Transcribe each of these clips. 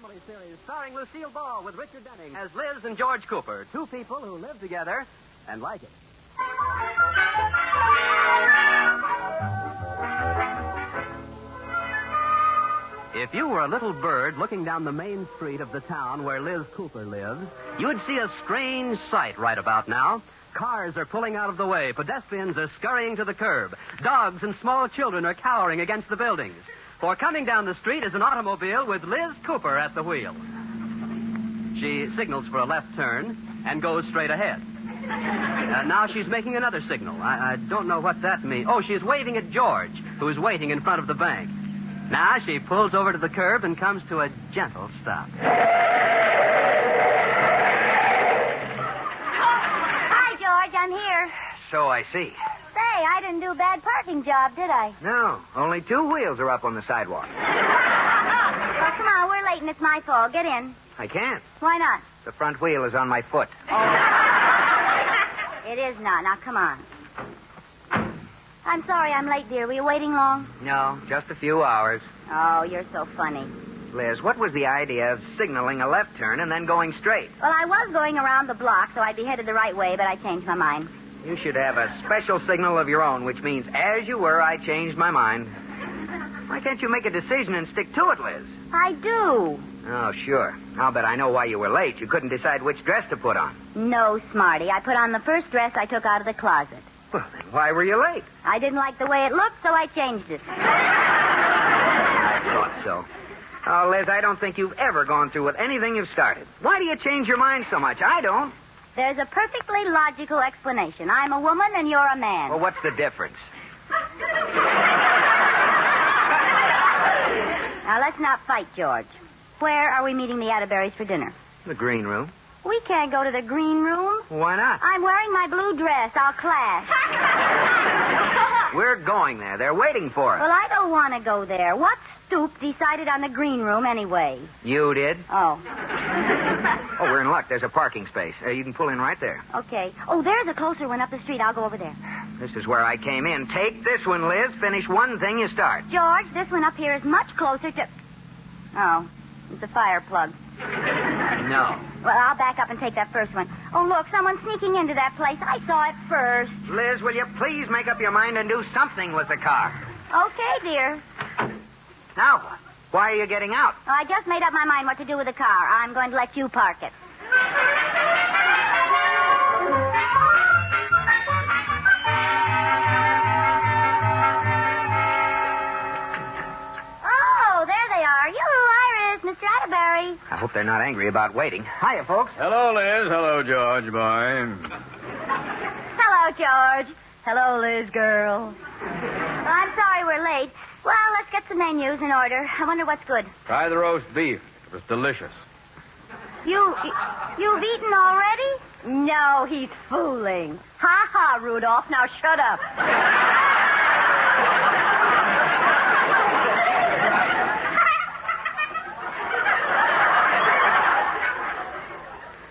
family series starring Lucille Ball with Richard Denning as Liz and George Cooper, two people who live together and like it. If you were a little bird looking down the main street of the town where Liz Cooper lives, you'd see a strange sight right about now. Cars are pulling out of the way. Pedestrians are scurrying to the curb. Dogs and small children are cowering against the buildings. For coming down the street is an automobile with Liz Cooper at the wheel. She signals for a left turn and goes straight ahead. Now she's making another signal. I don't know what that means. Oh, she's waving at George, who's waiting in front of the bank. Now she pulls over to the curb and comes to a gentle stop. Hi, George. I'm here. So I see. Say, I didn't do a bad parking job, did I? No, only 2 wheels are up on the sidewalk. Well, come on. We're late and it's my fault. Get in. I can't. Why not? The front wheel is on my foot. It is not. Now, come on. I'm sorry I'm late, dear. Were you waiting long? No, just a few hours. Oh, you're so funny. Liz, what was the idea of signaling a left turn and then going straight? Well, I was going around the block, so I'd be headed the right way, but I changed my mind. You should have a special signal of your own, which means, as you were, I changed my mind. Why can't you make a decision and stick to it, Liz? I do. Oh, sure. I'll bet I know why you were late. You couldn't decide which dress to put on. No, Smarty. I put on the first dress I took out of the closet. Well, then why were you late? I didn't like the way it looked, so I changed it. I thought so. Oh, Liz, I don't think you've ever gone through with anything you've started. Why do you change your mind so much? I don't. There's a perfectly logical explanation. I'm a woman and you're a man. Well, what's the difference? Now, let's not fight, George. Where are we meeting the Atterberries for dinner? The green room. We can't go to the green room. Why not? I'm wearing my blue dress. I'll clash. We're going there. They're waiting for us. Well, I don't want to go there. What stoop decided on the green room anyway? You did? Oh. Oh, we're in luck. There's a parking space. You can pull in right there. Okay. Oh, there's a closer one up the street. I'll go over there. This is where I came in. Take this one, Liz. Finish one thing you start. George, this one up here is much closer to... Oh, it's a fire plug. No. Well, I'll back up and take that first one. Oh, look, someone's sneaking into that place. I saw it first. Liz, will you please make up your mind and do something with the car? Okay, dear. Now what? Why are you getting out? Oh, I just made up my mind what to do with the car. I'm going to let you park it. Oh, there they are. Yoo-hoo, Iris, Mr. Atterbury. I hope they're not angry about waiting. Hiya, folks. Hello, Liz. Hello, George, boy. Hello, George. Hello, Liz, girl. Well, I'm sorry we're late. Well, let's get some menus in order. I wonder what's good. Try the roast beef. It was delicious. You've eaten already? No, he's fooling. Ha ha, Rudolph. Now shut up.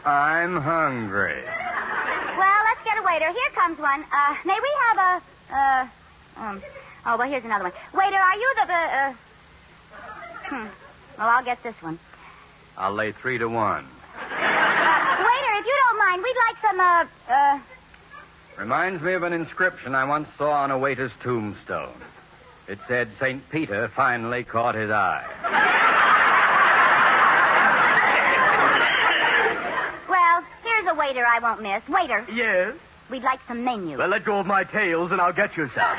I'm hungry. Well, let's get a waiter. Here comes one. May we have Oh, well, here's another one. Waiter, are you the... Well, I'll get this one. I'll lay 3 to 1. Waiter, if you don't mind, we'd like some, Reminds me of an inscription I once saw on a waiter's tombstone. It said, St. Peter finally caught his eye. Well, here's a waiter I won't miss. Waiter. Yes? We'd like some menu. Well, let go of my tails and I'll get you some.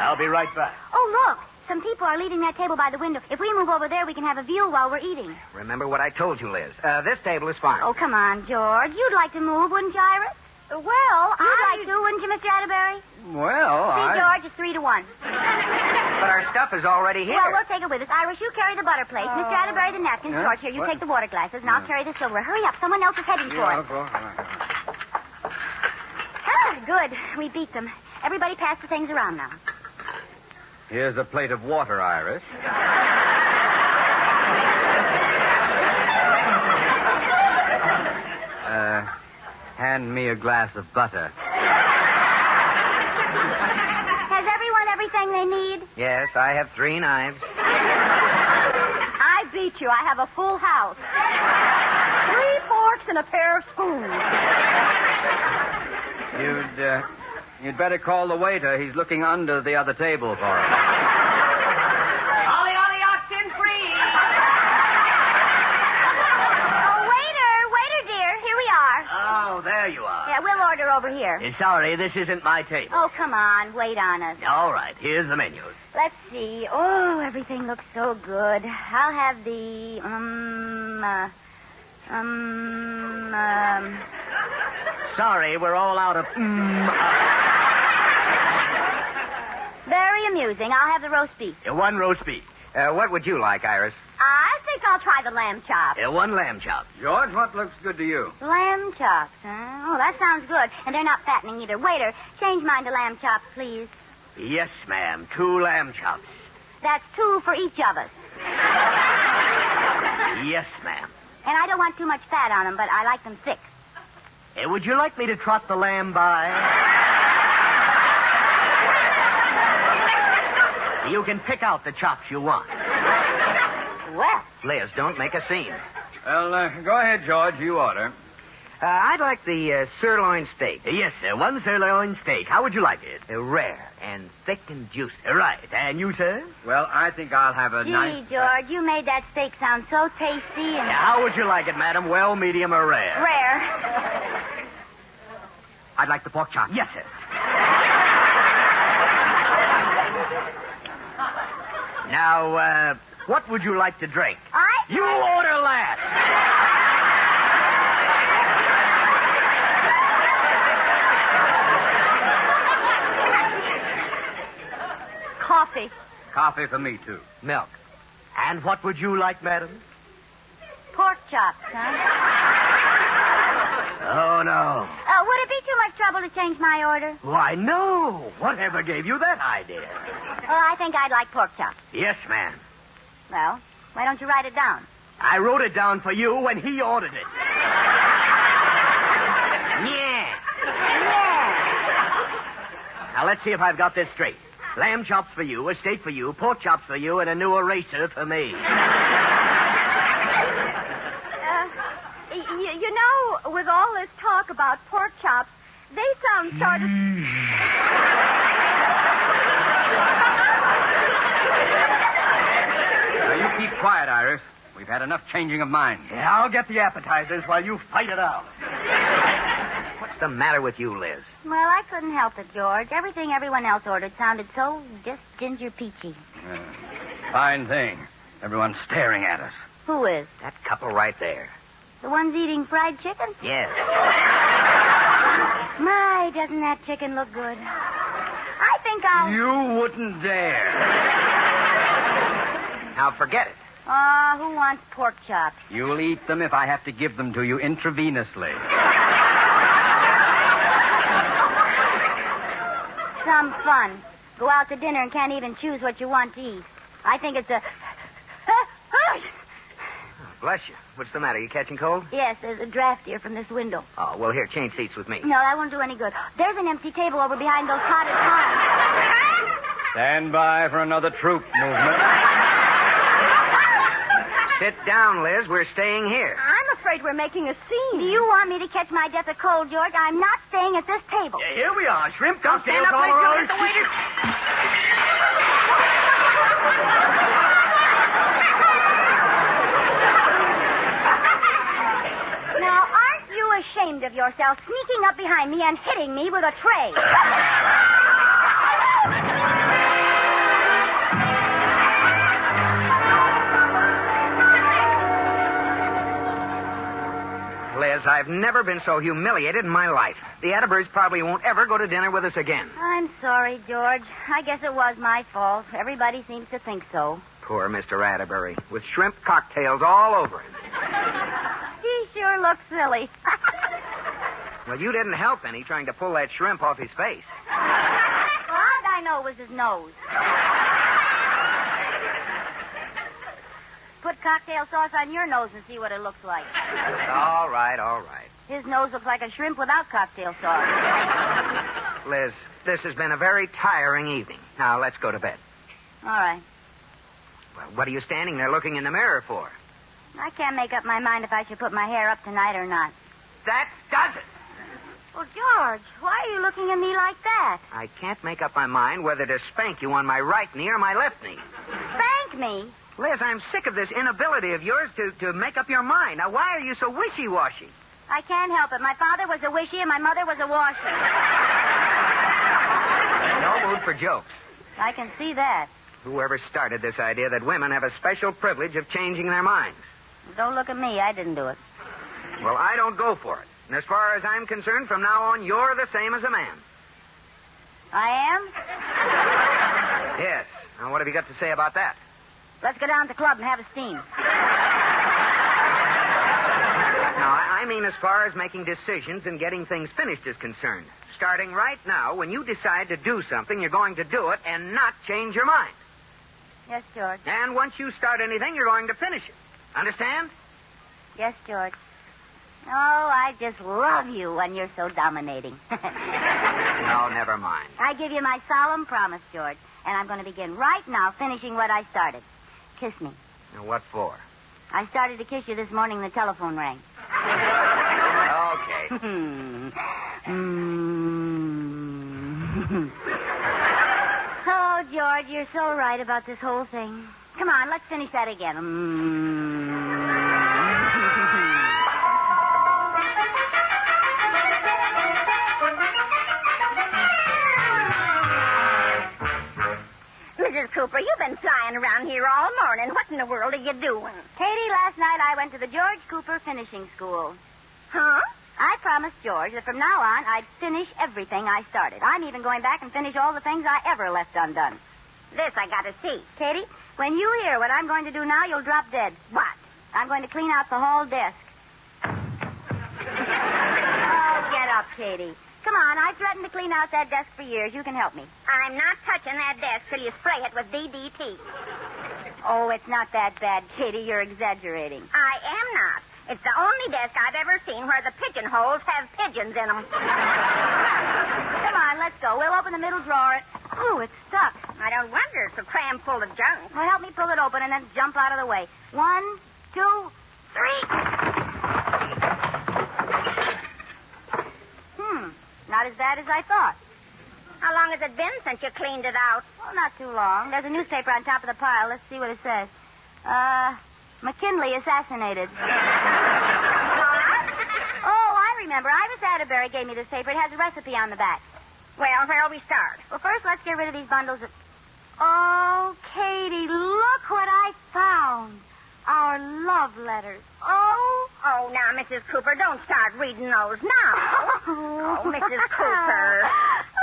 I'll be right back. Oh, look. Some people are leaving that table by the window. If we move over there, we can have a view while we're eating. Remember what I told you, Liz. This table is fine. Oh, come on, George. You'd like to move, wouldn't you, Iris? Well, You'd like to, wouldn't you, Mr. Atterbury? Well, See, George, it's 3 to 1. But our stuff is already here. Well, we'll take it with us. Iris, you carry the butter plate. Mr. Atterbury, the napkins. George, here, you take the water glasses, and I'll carry the silverware. Hurry up. Someone else is heading for it. Ah, good. We beat them. Everybody pass the things around now. Here's a plate of water, Iris. Hand me a glass of butter. Has everyone everything they need? Yes, I have 3 knives. I beat meet you. I have a full house. 3 forks and a pair of spoons. You'd better call the waiter. He's looking under the other table for him. Ollie, oxen free. Oh, waiter, dear. Here we are. Oh, there you are. Yeah, we'll order over here. Sorry, this isn't my table. Oh, come on. Wait on us. All right, here's the menus. Let's see. Oh, everything looks so good. I'll have the, Sorry, we're all out of... Very amusing. I'll have the roast beef. 1 roast beef. What would you like, Iris? I think I'll try the lamb chops. 1 lamb chop. George, what looks good to you? Lamb chops, huh? Oh, that sounds good. And they're not fattening either. Waiter, change mine to lamb chops, please. Yes, ma'am. 2 lamb chops. That's 2 for each of us. Yes, ma'am. And I don't want too much fat on them, but I like them thick. Would you like me to trot the lamb by? You can pick out the chops you want. Well, Liz, don't make a scene. Well, go ahead, George. You order. I'd like the sirloin steak. Yes, sir. 1 sirloin steak. How would you like it? Rare and thick and juicy. Right. And you, sir? Well, I think I'll have a gee, nice... George, you made that steak sound so tasty and How would you like it, madam? Well, medium, or rare? rare. I'd like the pork chop. Yes, sir. Now, what would you like to drink? You order last. Coffee. Coffee for me, too. Milk. And what would you like, madam? Pork chops, huh? Oh, no. Would it be too much trouble to change my order? Why, no. Whatever gave you that idea? I think I'd like pork chops. Yes, ma'am. Well, why don't you write it down? I wrote it down for you when he ordered it. Yeah. Now, let's see if I've got this straight. Lamb chops for you, a steak for you, pork chops for you, and a new eraser for me. You know, with all this talk about pork chops, they sound sort of... Now, you keep quiet, Iris. We've had enough changing of minds. Yeah, I'll get the appetizers while you fight it out. What's the matter with you, Liz? Well, I couldn't help it, George. Everything everyone else ordered sounded so just ginger peachy. Fine thing. Everyone's staring at us. Who is? That couple right there. The ones eating fried chicken? Yes. My, doesn't that chicken look good? I think I'll... You wouldn't dare. Now, forget it. Who wants pork chops? You'll eat them if I have to give them to you intravenously. Some fun. Go out to dinner and can't even choose what you want to eat. I think it's a... Bless you. What's the matter? You catching cold? Yes, there's a draft here from this window. Oh, well, here, change seats with me. No, that won't do any good. There's an empty table over behind those potted palms. Stand by for another troop movement. Sit down, Liz. We're staying here. I'm afraid we're making a scene. Do you want me to catch my death of cold, George? I'm not staying at this table. Here we are. Shrimp, Don't stand cocktails, up, all Liz. around. You'll get the waiter. Now, aren't you ashamed of yourself sneaking up behind me and hitting me with a tray? Liz, I've never been so humiliated in my life. The Atterburys probably won't ever go to dinner with us again. I'm sorry, George. I guess it was my fault. Everybody seems to think so. Poor Mr. Atterbury, with shrimp cocktails all over him. He sure looks silly. Well, you didn't help any trying to pull that shrimp off his face. All I know was his nose. Put cocktail sauce on your nose and see what it looks like. All right, all right. His nose looks like a shrimp without cocktail sauce. Liz, this has been a very tiring evening. Now, let's go to bed. All right. Well, what are you standing there looking in the mirror for? I can't make up my mind if I should put my hair up tonight or not. That does it. Well, George, why are you looking at me like that? I can't make up my mind whether to spank you on my right knee or my left knee. Spank me? Liz, I'm sick of this inability of yours to make up your mind. Now, why are you so wishy-washy? I can't help it. My father was a wishy and my mother was a washy. No mood for jokes. I can see that. Whoever started this idea that women have a special privilege of changing their minds? Don't look at me. I didn't do it. Well, I don't go for it. And as far as I'm concerned, from now on, you're the same as a man. I am? Yes. Now, what have you got to say about that? Let's go down to the club and have a steam. Now, I mean as far as making decisions and getting things finished is concerned. Starting right now, when you decide to do something, you're going to do it and not change your mind. Yes, George. And once you start anything, you're going to finish it. Understand? Yes, George. Oh, I just love you when you're so dominating. No, never mind. I give you my solemn promise, George, and I'm going to begin right now finishing what I started. Kiss me. Now, what for? I started to kiss you this morning when the telephone rang. Okay. Oh, George, you're so right about this whole thing. Come on, let's finish that again. Mrs. Cooper, you've been flying around here all morning. What in the world are you doing? Katie, last night I went to the George Cooper finishing school. Huh? I promised George that from now on I'd finish everything I started. I'm even going back and finish all the things I ever left undone. This I gotta see. Katie, when you hear what I'm going to do now, you'll drop dead. What? I'm going to clean out the whole desk. Oh, get up, Katie. Come on, I've threatened to clean out that desk for years. You can help me. I'm not touching that desk till you spray it with DDT. Oh, it's not that bad, Katie. You're exaggerating. I am not. It's the only desk I've ever seen where the pigeonholes have pigeons in them. Come on, let's go. We'll open the middle drawer. Ooh, it's stuck. I don't wonder. It's a cram full of junk. Well, help me pull it open and then jump out of the way. 1, 2, 3. Not as bad as I thought. How long has it been since you cleaned it out? Well, not too long. There's a newspaper on top of the pile. Let's see what it says. McKinley assassinated. Oh, I remember. Iris Atterbury gave me this paper. It has a recipe on the back. Well, where'll we start? Well, first, let's get rid of these bundles of... Oh, Katie, look what I found. Our love letters. Oh, now, Mrs. Cooper, don't start reading those now. Oh, Mrs. Cooper.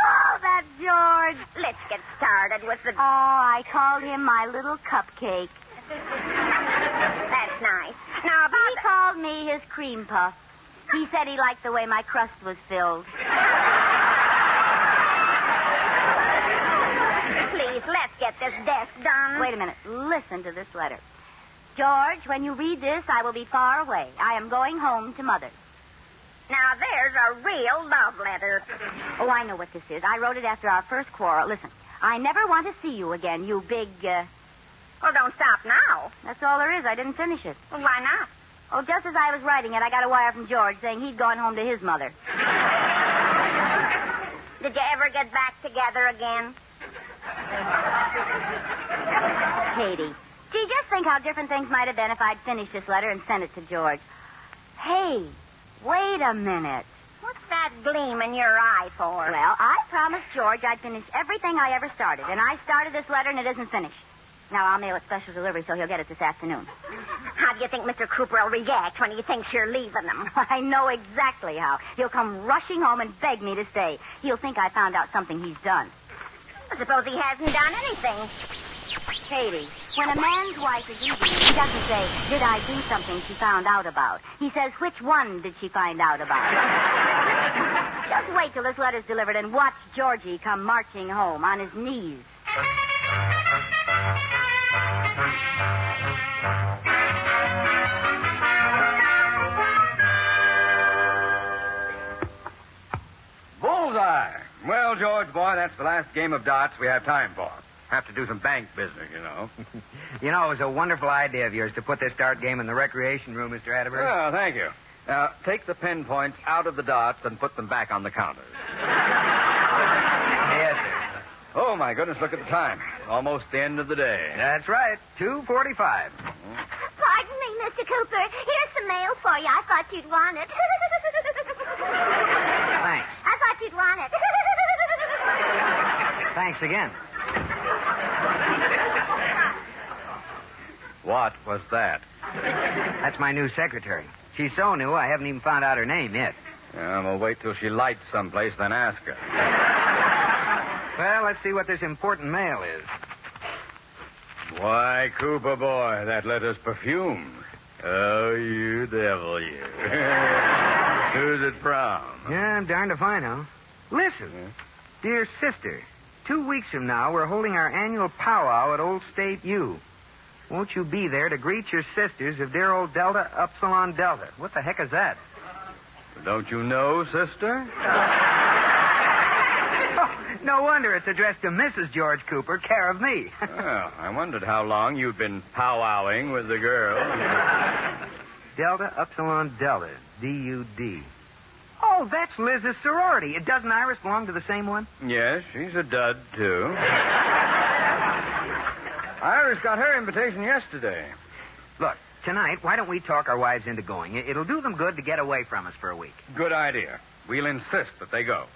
Oh, that George. Let's get started with the... Oh, I called him my little cupcake. That's nice. Now, He called me his cream puff. He said he liked the way my crust was filled. Please, let's get this desk done. Wait a minute. Listen to this letter. George, when you read this, I will be far away. I am going home to Mother. Now, there's a real love letter. Oh, I know what this is. I wrote it after our first quarrel. Listen, I never want to see you again, you big, Well, don't stop now. That's all there is. I didn't finish it. Well, why not? Oh, just as I was writing it, I got a wire from George saying he'd gone home to his mother. Did you ever get back together again? Katie, gee, just think how different things might have been if I'd finished this letter and sent it to George. Hey, wait a minute. What's that gleam in your eye for? Well, I promised George I'd finish everything I ever started, and I started this letter and it isn't finished. Now, I'll mail it special delivery so he'll get it this afternoon. How do you think Mr. Cooper will react when he thinks you're leaving him? I know exactly how. He'll come rushing home and beg me to stay. He'll think I found out something he's done. I suppose he hasn't done anything. Katie, when a man's wife is leaving, he doesn't say, did I do something she found out about? He says, which one did she find out about? Just wait till this letter's delivered and watch Georgie come marching home on his knees. Bullseye. Well, George, boy, that's the last game of darts we have time for. Have to do some bank business, you know. You know, it was a wonderful idea of yours to put this dart game in the recreation room, Mr. Atterbury. Oh, thank you. Now, take the pinpoints out of the dots and put them back on the counters. Yes, sir. Oh, my goodness, look at the time. Almost the end of the day. That's right. 2:45. Pardon me, Mr. Cooper. Here's some mail for you. I thought you'd want it. Thanks. I thought you'd want it. Thanks again. What was that? That's my new secretary. She's so new, I haven't even found out her name yet. We'll wait till she lights someplace, then ask her. Well, let's see what this important mail is. Why, Cooper boy, that letter's perfumed. Oh, you devil, you. Who's it from? Yeah, I'm darned if I know. Listen, dear sister, 2 weeks from now, we're holding our annual powwow at Old State U. Won't you be there to greet your sisters of dear old Delta Upsilon Delta? What the heck is that? Don't you know, sister? No wonder it's addressed to Mrs. George Cooper, care of me. Well, I wondered how long you'd been powwowing with the girl. Delta Upsilon Delta, D-U-D. Oh, that's Liz's sorority. Doesn't Iris belong to the same one? Yes, she's a dud, too. Iris got her invitation yesterday. Look, tonight, why don't we talk our wives into going? It'll do them good to get away from us for a week. Good idea. We'll insist that they go.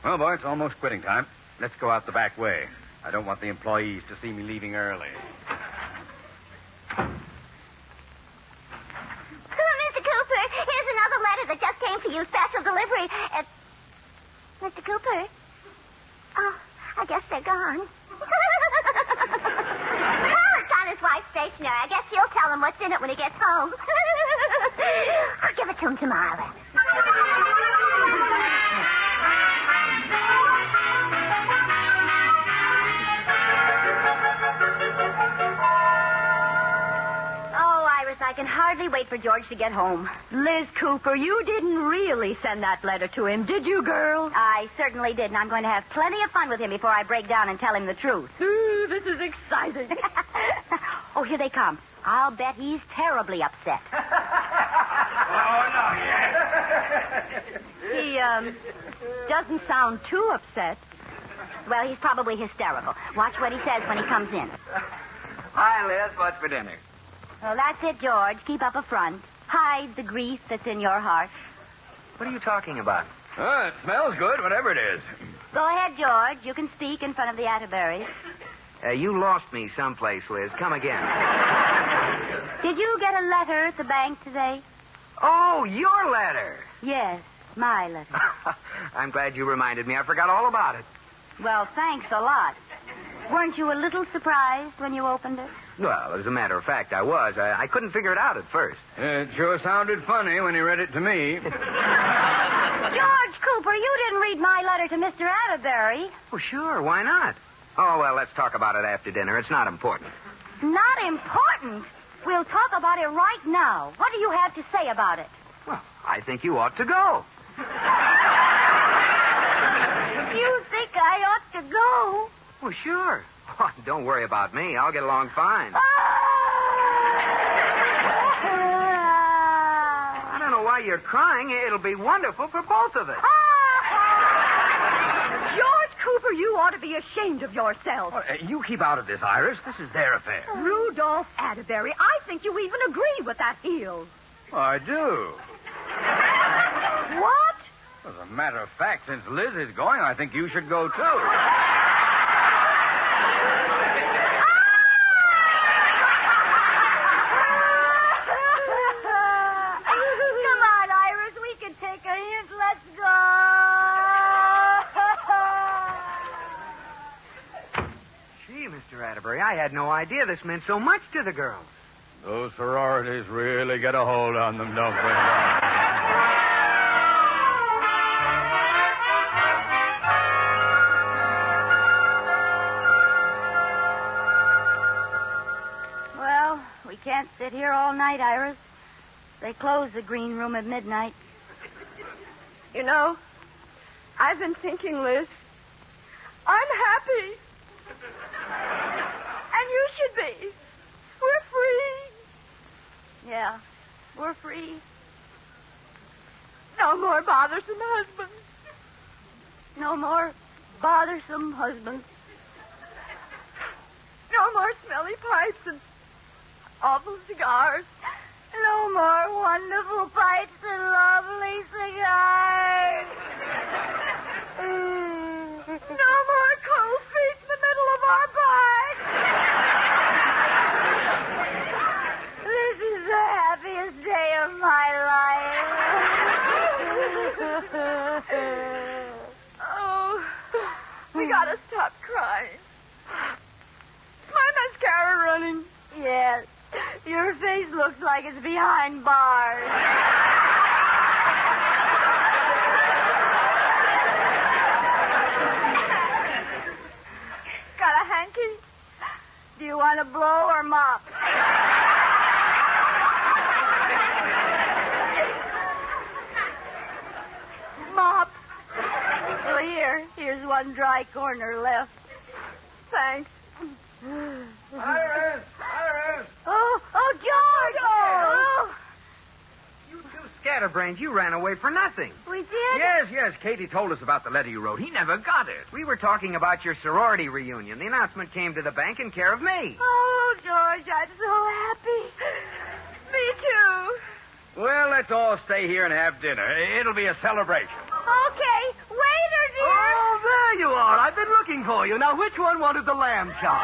Well, boy, it's almost quitting time. Let's go out the back way. I don't want the employees to see me leaving early. Mr. Cooper, here's another letter that just came for you, special delivery. Mr. Cooper? Oh, I guess they're gone. Well, it's on his wife's stationery. I guess she'll tell him what's in it when he gets home. I'll give it to him tomorrow. I can hardly wait for George to get home. Liz Cooper, you didn't really send that letter to him, did you, girl? I certainly did, and I'm going to have plenty of fun with him before I break down and tell him the truth. Ooh, this is exciting. Oh, here they come. I'll bet he's terribly upset. He, doesn't sound too upset. Well, he's probably hysterical. Watch what he says when he comes in. Hi, Liz. What's for dinner? Well, that's it, George. Keep up a front. Hide the grief that's in your heart. What are you talking about? Oh, it smells good, whatever it is. Go ahead, George. You can speak in front of the Atterburys. You lost me someplace, Liz. Come again. Did you get a letter at the bank today? Oh, your letter. Yes, my letter. I'm glad you reminded me. I forgot all about it. Well, thanks a lot. Weren't you a little surprised when you opened it? Well, as a matter of fact, I was. I couldn't figure it out at first. It sure sounded funny when he read it to me. George Cooper, you didn't read my letter to Mr. Atterbury. Oh, sure. Why not? Oh, well, let's talk about it after dinner. It's not important. Not important? We'll talk about it right now. What do you have to say about it? Well, I think you ought to go. You think I ought to go? Well, sure. Oh, don't worry about me. I'll get along fine. I don't know why you're crying. It'll be wonderful for both of us. George Cooper, you ought to be ashamed of yourself. Oh, you keep out of this, Iris. This is their affair. Rudolph Atterbury, I think you even agree with that heel. I do. What? As a matter of fact, since Liz is going, I think you should go, too. I had no idea this meant so much to the girls. Those sororities really get a hold on them, don't they? Well, we can't sit here all night, Iris. They close the green room at midnight. You know, I've been thinking, Liz, I'm happy. you should be. We're free. Yeah, we're free. No more bothersome husbands. No more bothersome husbands. No more smelly pipes and awful cigars. No more wonderful pipes and lovely cigars. No more cold feet in the middle of our bars. This is the happiest day of my life. Oh, we gotta stop crying. Is my mascara running? Yes. Your face looks like it's behind bars. Got a hanky? Do you want to blow or mop? Mop. Well, here's one dry corner left. Thanks. Iris! Oh, George! Oh. You two scatterbrains, you ran away for nothing. We did? Yes. Katie told us about the letter you wrote. He never got it. We were talking about your sorority reunion. The announcement came to the bank in care of me. Oh, George, I'm so happy. Me too. Well, let's all stay here and have dinner. It'll be a celebration. Okay, waiter, dear. Oh, there you are. I've been looking for you. Now, which one wanted the lamb chop?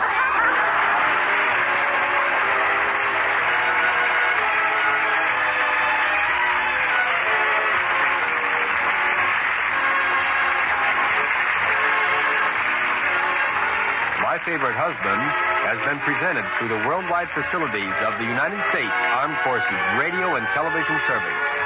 My Favorite Husband has been presented through the worldwide facilities of the United States Armed Forces Radio and Television Service.